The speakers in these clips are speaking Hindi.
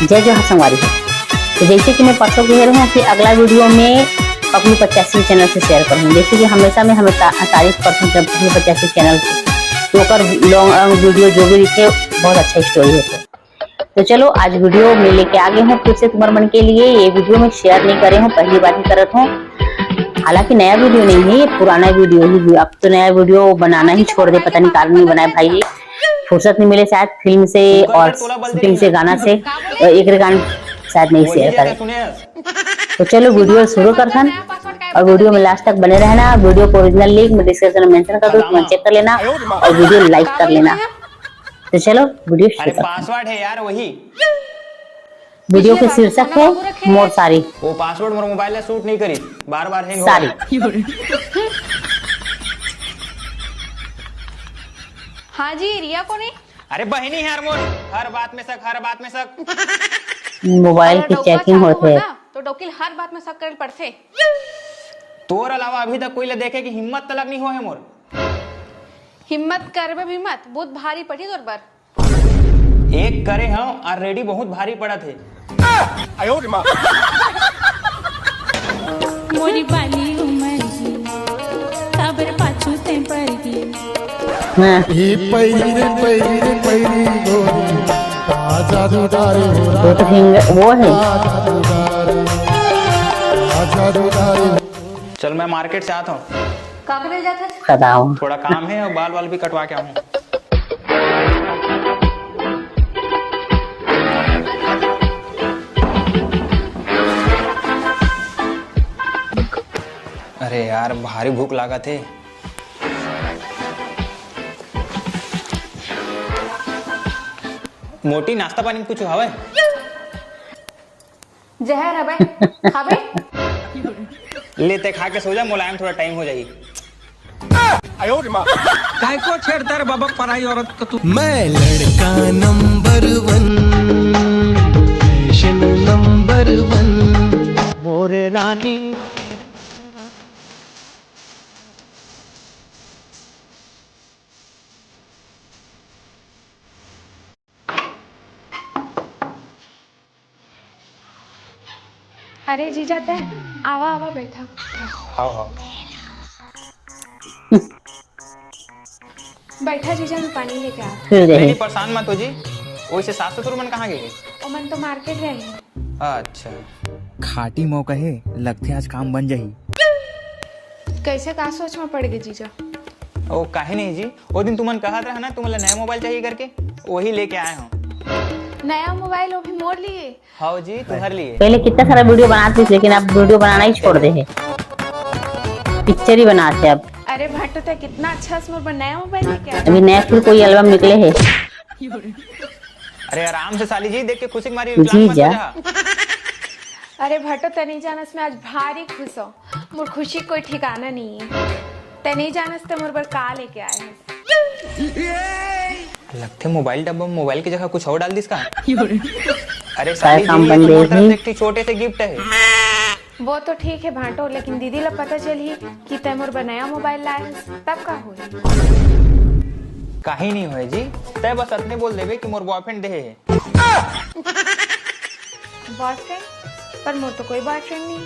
जय जो संगवारी है। तो जैसे कि मैं परसों कह रहा हूँ कि अगला वीडियो में अपनी 85 चैनल से शेयर करूँ। जैसे कि हमेशा में हमें तारीफ करते हैं जब अपनी 85 चैनल तो कर लॉन्ग वीडियो जो भी दिखे बहुत अच्छा स्टोरी होता है। तो चलो आज वीडियो में लेके आ गए हूँ फिर से तुम्हारे मन के लिए। ये वीडियो में शेयर नहीं करे हूँ, पहली बार ही करत हूँ। हालांकि नया वीडियो नहीं है, ये पुराना वीडियो ही। अब तो नया वीडियो बनाना ही छोड़ दे, पता नहीं कारण नहीं बनाए भाई, फुर्सत नहीं मिले शायद फिल्म से और शूटिंग से, गाना से, एक गाना शायद नहीं शेयर करे। तो चलो वीडियो शुरू करते हैं और वीडियो में लास्ट तक बने रहना। वीडियो को ओरिजिनल लिंक मैं डिस्क्रिप्शन में मेंशन कर दूँ, तुम चेक कर लेना और वीडियो लाइक कर लेना। तो चलो वीडियो शुरू करते हैं। पासवर्ड है यार वही। वीडियो के शीर्षक है मोर सारी। वो पासवर्ड मोर मोबाइल में शूट नहीं करी, बार-बार हैंग हो सारी। हाँ जी, रिया को नहीं। अरे बहनी है यार मोर, हर बात में शक, हर बात में शक। मोबाइल की चेकिंग होते है तो डोकिल हर बात में शक कर पड़ते। तोर अलावा अभी तक कोई ले देखे कि हिम्मत तलक नहीं हो है मोर। हिम्मत करबे भी मत, बहुत भारी पड़ी तोर पर। एक करे हम ऑलरेडी बहुत भारी पड़ा थे। आयो रे मां। मोरी बाली उमर की खबर पाछू ते पर की ही पैरी गोरी जादू डारे वो है। चल मैं मार्केट से आता हूँ। काकरे जाता है? बताओ। थोड़ा काम है और बाल भी कटवा के आऊँ। अरे यार भारी भूख लगा थे। मोटी नाश्ता पानी में कुछ हवा है? जहर है बे, खाबे? लेते खा के सो जा, मुलायम थोड़ा टाइम हो जाएगी। आयो रे मां। काय को छेड़ता रे बाबा पराई औरत को तू। मैं लड़का नंबर 1, फैशन नंबर 1, मोरे रानी। अरे जीजा ते आवा आवा बैठा। हाँ बैठा जीजा, मैं पानी लेके आ। नहीं परेशान मत हो जी। वैसे सास ससुर मन कहाँ गए? ओ मन तो मार्केट गए हैं। अच्छा खाटी मौका है, लगते आज काम बन जाही। कैसे का सोच में पड़ गए जीजा? ओ काहे नहीं जी, वो दिन तुमन कहा था ना तुम्हें नया मोबाइल चाहिए करके, वही लेके आए हूँ। नया मोबाइल वो भी मोड़ लिए? हाँ जी तुम्हारे लिए। पहले कितना सारा वीडियो बनाते थे लेकिन अब वीडियो बनाना ही छोड़ दे है, पिक्चर ही बनाते अब। अरे भट्टो तो कितना अच्छा नया मोबाइल लेके आया। अभी नया फिर कोई एल्बम निकले है। अरे आराम से साली जी, देख के खुशी मारी जी जा। अरे भट्टो ते नहीं जानस मैं आज भारी खुश हूँ। मोर खुशी कोई ठिकाना नहीं है। ते नहीं जानस ते मोर पर का लेके आए हैं। लगते मोबाइल डब्बा में मोबाइल की जगह कुछ और डाल दी इसका। अरे सारी काम बन गई थी, छोटे से गिफ्ट है। वो तो ठीक है भाटो, लेकिन दीदी ला पता चली कि तैमूर नया मोबाइल लाए तब का हो? काहे नहीं हुए जी, तय बस अपने बोल देवे कि मोर बॉयफ्रेंड दे है। बॉयफ्रेंड? पर मोर तो कोई बॉयफ्रेंड नहीं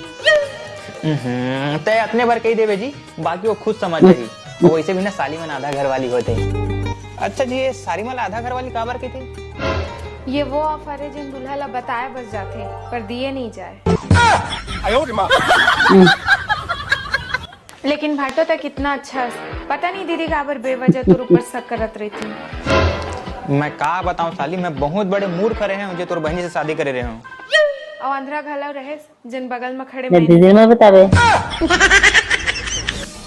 है। तय अपने भर कही देवे जी, बाकी वो खुद समझ रही। वैसे भी ना साली मन आधा घर वाली होते। अच्छा जी, ये सारी मल आधा घर वाली काबर की थी? ये वो ऑफर है जिन दूल्हा ला बताए बस जाते पर दिए नहीं जाए। लेकिन भाटो तक कितना अच्छा, पता नहीं दीदी काबर बेवजह तुर ऊपर शक करत रही थी। मैं का बताऊं साली, मैं बहुत बड़े मूर्ख रहे हैं जो तोर बहनी से शादी करे रहे हूं। और अंधरा घला रहे जिन बगल में खड़े दीदी में बतावे।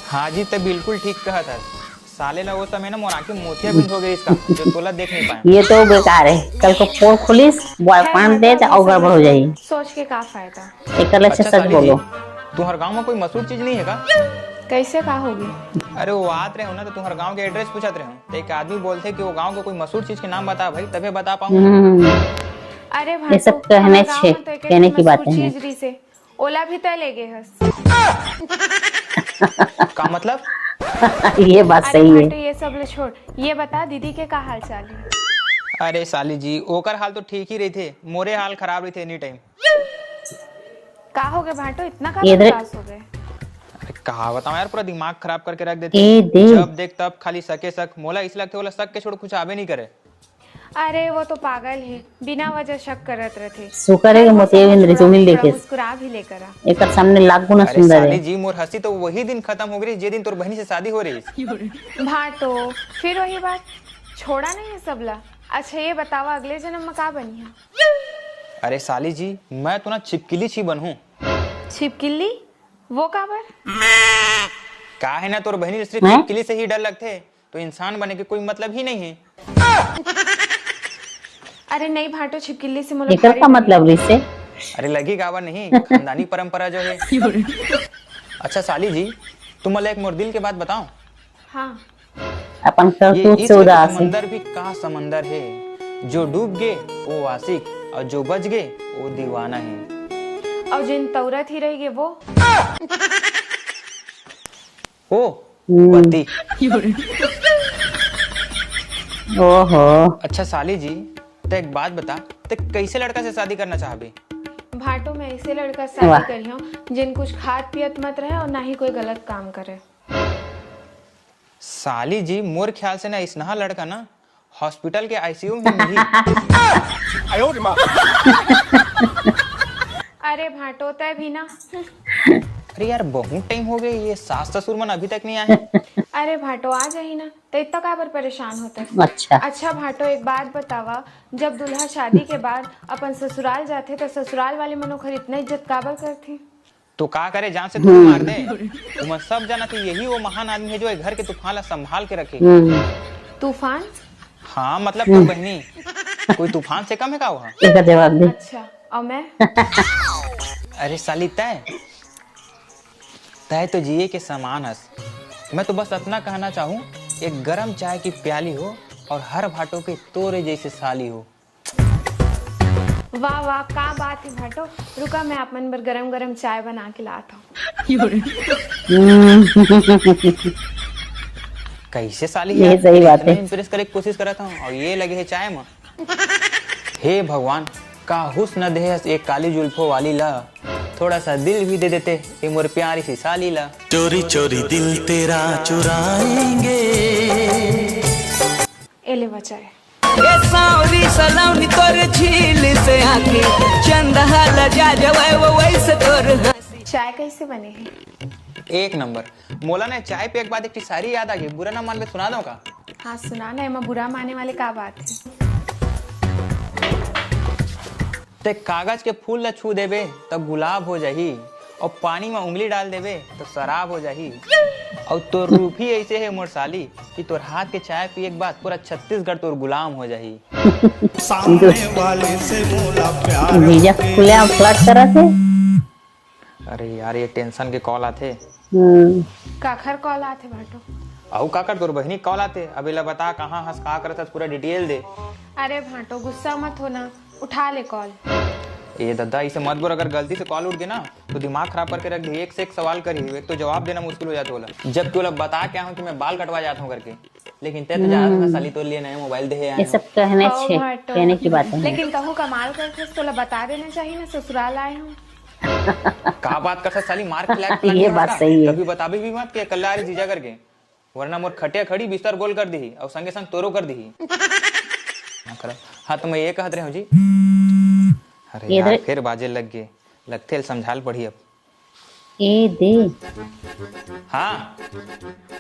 हाँ जी, तो बिल्कुल ठीक कहा था। साले ना वो समय ना मोरा की मोतिया बिंद हो गई इसका, जो तोला देख नहीं पाए। ये तो बेकार है, कल को पोल खुलिस बॉयफ्रेंड दे तो और गड़बड़ हो जाएगी। सोच के का फायदा। एक लक्ष्य सच बोलो। तुम्हारे गांव में कोई मशहूर चीज नहीं है का? कैसे का होगी? अरे वो आते रहे हो ना तो तुम्हारे गांव के एड्रेस पूछते रहे हो, तो एक आदमी बोलते कि वो गांव के कोई मशहूर चीज के नाम बता भाई, तभी बता पाऊंगा। अरे ये सब कहने की बातें हैं। ओला भी तय ले गए हस। का मतलब? ये बात सही है। ये सब ले छोड़, ये बता दीदी के का हाल चाल है? अरे साली जी ओकर हाल तो ठीक ही रही थे, मोरे हाल खराब रही थे एनी टाइम। का हो गए भाटो, इतना का ये दे- उदास हो गए? अरे कहा बताऊं यार, पूरा दिमाग खराब करके रख देते। ए दे जब देख तब खाली सके सक, मोला इस लगते बोला सक के छोड़ कुछ आवे नहीं करे। अरे वो तो पागल है, बिना वजह शक करत रहते। शुक्र है कि मोतियाबिंद रिज्यूमिल थोड़ा देखे मुस्कुरा भी लेकर आ। एक सामने लाख गुना अरे सुंदर साली है। जी मोर हंसी तो वही दिन खत्म हो गई जे दिन तोर बहनी से शादी हो रही। भाटो फिर वही बात, छोड़ा नहीं है सबला। अच्छा ये बतावा अगले जन्म में का बनिया? अरे साली जी मैं तो ना छिपकली छी बनूं। छिपकिली? वो काबर? का है ना तोर बहनी सिर्फ हैं? छिपकली से ही डर लगते, तो इंसान बने के कोई मतलब ही नहीं है। अरे नहीं भाटो, छिपकिली से मुझे एकर का मतलब रिश्ते अरे लगी गावा नहीं, खानदानी परंपरा जो है। अच्छा साली जी तुम मला एक मोर दिल के बात बताओ, हाँ अपन ये करतूत इश्क से का उदास है। समंदर भी का समंदर है, जो डूब गए वो आशिक और जो बच गए वो दीवाना है। और जिन तौरत ही रहेगी वो ओ पति। ओहो अच्छा साली जी तो एक बात बता, तो कैसे लड़का से शादी करना चाहबे? भाटो में ऐसे लड़का वाह। शादी करियो जिन कुछ खाद पियत मत रहे और ना ही कोई गलत काम करे। साली जी मोर ख्याल से ना इसनहा लड़का ना हॉस्पिटल के आईसीयू में मिली। अरे भाटो तय भी ना। अरे यार बहुत टाइम हो गए, ये सास ससुर मन अभी तक नहीं आए। अरे भाटो आ जाही ना, तो इतना काबर परेशान होता है? अच्छा अच्छा भाटो एक बात बतावा, जब दूल्हा शादी के बाद अपन ससुराल जाते तो ससुराल वाले मनोखर इतना इज्जत काबर करते? तो का करे, जान से तुम्हें मार दे। तुम सब जाना कि यही वो महान आदमी है जो ये घर के तूफान ला संभाल के रखे। तूफान? हाँ मतलब तो बहनी कोई तूफान से कम है का वहाँ? एक जवाब दे। अच्छा और मैं? अरे साली तय तय तो जिए के समान हस। मैं तो बस इतना कहना चाहूँ, एक गरम चाय की प्याली हो और हर भाटों के तोरे जैसे साली हो। वाह वाह का बात है भाटो, रुका मैं आप मन बर गरम गरम चाय बना के लाता हूँ। कैसे साली ये यार, सही बात इतना है। इम्प्रेस करने की कोशिश करता हूँ और ये लगे है चाय में। हे भगवान का हुस्न दे एक काली जुल्फों वाली ला, थोड़ा सा दिल भी दे देते ये मोर प्यारी सी साली ला। चोरी चोरी दिल तेरा चुराएंगे। एले बचाए। सावरी सलाउनी तोर झील से आके चंदा लजा जवाए वो वैसे तोर हंसी। चाय कैसे बने है? एक नंबर। मोला ने चाय पे एक बात एक सारी याद आ गई, बुरा ना मान, सुना दो का? हाँ सुना ना, एमा बुरा माने वाले का बात है? ते कागज के फूल ला छू देवे तब गुलाब हो जाही, और पानी में उंगली डाल देवे तो शराब हो जाही। और तोर रूप ही ऐसे है मोर साली कि तोर हाथ के चाय पिए के बाद पूरा छत्तीसगढ़ तोर गुलाम हो जाही। सामने वाले से बोला प्यार जीजा खुले आप फ्लर्ट करा थे। अरे यार ये टेंशन के कॉल आते। काखर कॉल आते भाटो? अहू काकर तोर बहनी कॉल आते। अबे ला बता कहाँ हंस कहाँ करत हस, पूरा डिटेल दे। अरे भाटो गुस्सा मत होना, उठा ले कॉल। ये दादा इसे मत बोल, अगर गलती से कॉल उठ गई ना तो दिमाग खराब करके रख दे। एक से एक सवाल करी, एक तो जवाब देना मुश्किल हो जाता होला। जब तू लोग बता क्या हूँ कि मैं बाल कटवा जाता हूँ करके, लेकिन तय तो जाना था साली तो लिए नया मोबाइल दे ये सब कहने ओ छे भाटो, कहने की बात है। लेकिन कहूँ कमाल करते तो बता देना चाहिए ना, ससुराल आए हम। का बात कर साली, मार खिला के ये बात सही है। कभी बताबी भी मत कि कल आ रही जीजा करके, वरना मोर खटिया खड़ी बिस्तर गोल कर दी और संगे संग तोरो कर दी। हाँ तो मैं ये कहत रहे हूँ जी। अरे ये यार दे- फिर बाजे लग गए, लगते समझाल पड़ी अब। ए दे हाँ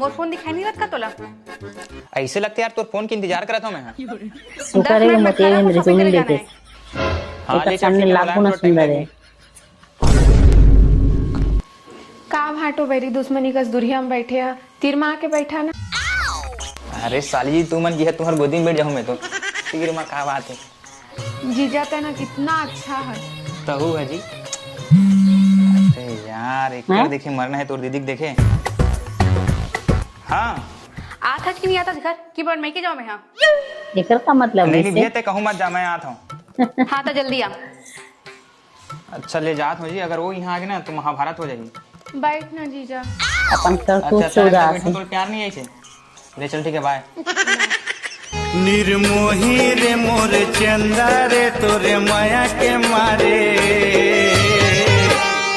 मोर फोन दिखाई नहीं रहा तोला? ऐसे लगते यार तोर फोन की इंतजार करता हूँ मैं। हाँ, शुक्र है कि मोतियाबिंद रिज्यूमिल देखे हाँ एक ले सामने चल, लाख गुना तो टाइम सुंदर लगी। है। का भाटो बेरी दुश्मनी कस दुरिया में बैठे है, तीर माँ के बैठा ना। अरे साली जी तू मन की है, तुम्हारे गोदी में बैठ जाऊँ मैं तो। तीर माँ का बात है, जीजा तना कितना अच्छा है। तहु है जी। अरे यार एक हैं? बार देखे मरना है तोर दीदी के देखे। हाँ आता कि नहीं आता घर की बार मैं के जाओ मैं? हाँ एकर का मतलब नहीं रिश्ते भैया ते कहूँ मत जा, मैं आता हूँ। हाँ तो जल्दी आ। अच्छा ले जात हो जी, अगर वो यहाँ आ गए ना तो महाभारत हो जाएगी। बैठ ना जीजा। अपन करतूत अच्छा से उदास बैठो है। तो प्यार नहीं ऐसे। ले चल ठीक है बाय। निर्मोही रे मोर चंदा रे तोरे माया के मारे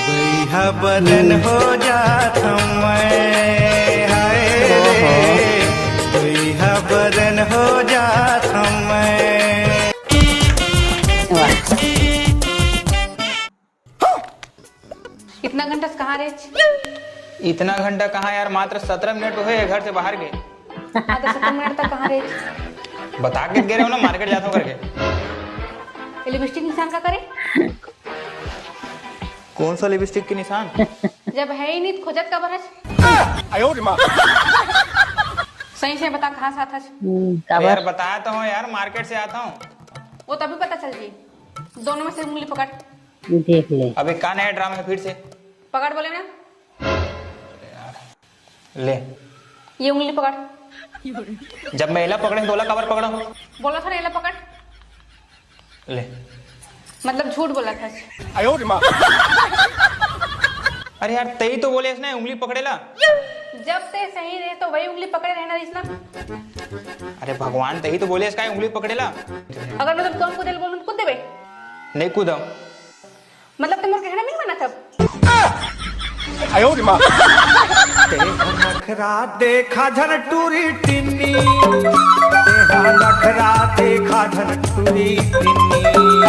भैया बदन हो जात मैं हाय रे भैया बदन हो जात मैं। इतना घंटा से कहाँ रहे? इतना घंटा कहाँ यार, मात्र 17 मिनट हुए घर से बाहर गए। आधा 17 मिनट तक कहाँ रहे? बता के गए रहे हो ना, मार्केट जाता हूँ करके। लिपस्टिक निशान का करे? कौन सा लिपस्टिक के निशान? जब है ही नहीं तो खोजत का बरस? सही से बता कहाँ से आता है? यार बताया तो हूँ यार, मार्केट से आता हूँ। वो तभी पता चल जी। दोनों में से उंगली पकड़। देख ले। अबे का नया ड्रामा है फिर से? पकड़ बोले ना। ले ये उंगली पकड़। जब मैं एला पकड़े तो ओला कवर पकड़ो। बोला था ना एला पकड़। ले मतलब झूठ बोला था। अरे यार तई तो बोले इसने उंगली पकड़ेला। जब से सही रहे तो वही उंगली पकड़े रहना इसना। अरे भगवान तई तो बोले इसका उंगली पकड़ेला। अगर मतलब कौन कूदेल बोलूं तो कूद देबे? नहीं कूदा। मतलब तुम कहना नहीं माना तब। नखरा देखा झन टूरी टिन्नी, तेरा नखरा देखा झन टूरी टिन्नी।